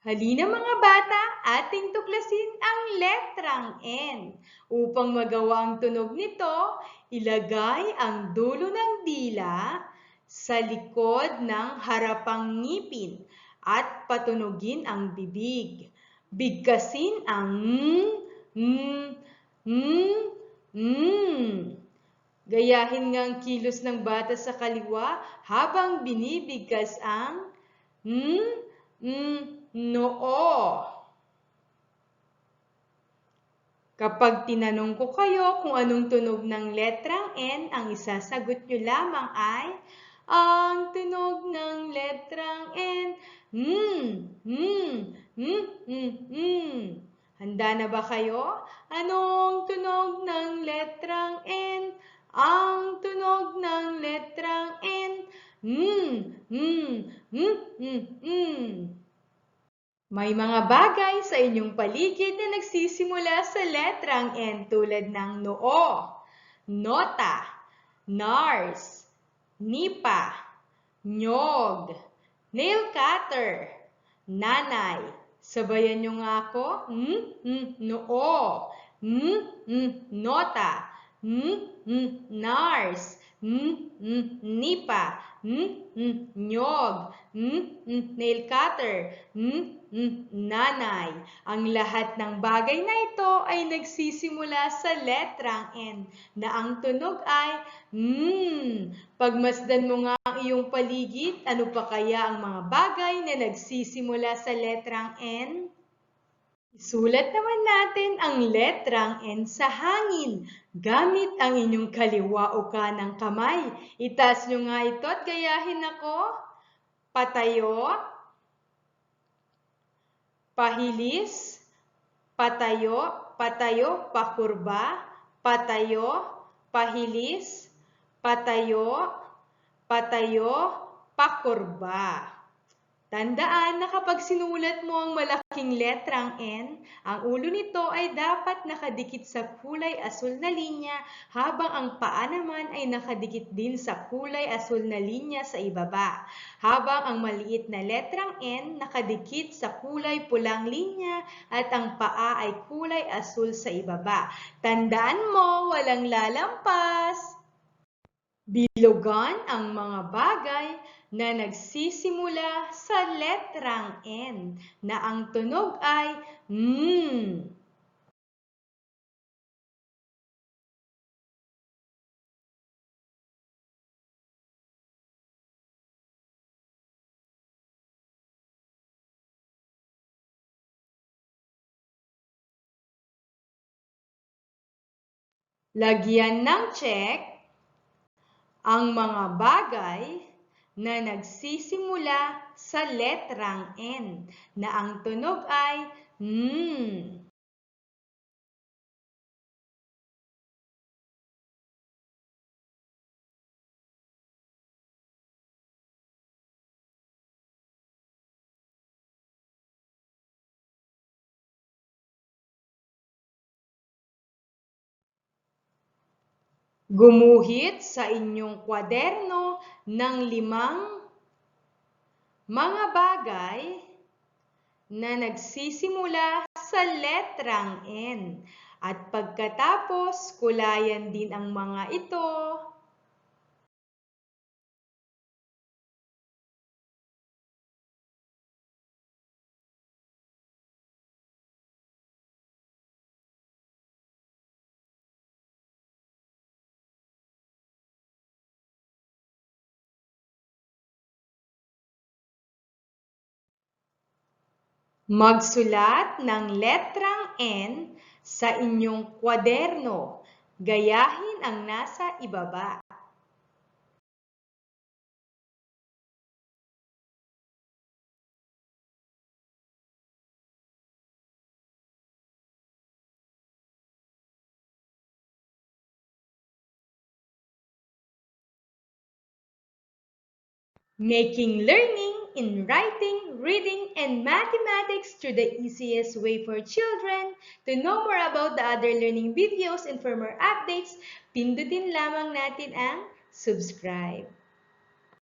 Halina mga bata, ating tuklasin ang letrang N. Upang magawa ang tunog nito, ilagay ang dulo ng dila sa likod ng harapang ngipin at patunogin ang bibig. Bigkasin ang Gayahin nga ang kilos ng bata sa kaliwa habang binibigkas ang noo. Kapag tinanong ko kayo kung anong tunog ng letrang N, ang isasagot nyo lamang ay, ang tunog ng letrang N, Handa na ba kayo? Anong tunog ng letrang N? Ang tunog ng letrang N, May mga bagay sa inyong paligid na nagsisimula sa letrang N tulad ng noo, nota, nars, nipa, nyog, nail cutter, nanay. Sabayan nyo nga ako. Noo, nota, nars, nipa, nyog, nail cutter, nanay. Ang lahat ng bagay na ito ay nagsisimula sa letrang N na ang tunog ay Pagmasdan mo nga ang iyong paligid, ano pa kaya ang mga bagay na nagsisimula sa letrang N? Isulat naman natin ang letrang N sa hangin gamit ang inyong kaliwa o kanang kamay. Itaas nyo nga ito at gayahin ako. Patayo, pahilis, patayo, patayo, pakurba, patayo, pahilis, patayo, patayo, pakurba. Tandaan na kapag sinulat mo ang malaking letrang N, ang ulo nito ay dapat nakadikit sa kulay asul na linya habang ang paa naman ay nakadikit din sa kulay asul na linya sa ibaba. Habang ang maliit na letrang N nakadikit sa kulay pulang linya at ang paa ay kulay asul sa ibaba. Tandaan mo, walang lalampas. Bilugan ang mga bagay na nagsisimula sa letrang N na ang tunog ay Lagyan ng check ang mga bagay na nagsisimula sa letrang N na ang tunog ay Gumuhit sa inyong kwaderno ng 5 mga bagay na nagsisimula sa letrang N. At pagkatapos, kulayan din ang mga ito. Magsulat ng letrang N sa inyong kwaderno. Gayahin ang nasa ibaba. Making learning in writing, reading, and mathematics through the easiest way for children. To know more about the other learning videos and for more updates, pindutin lamang natin ang subscribe.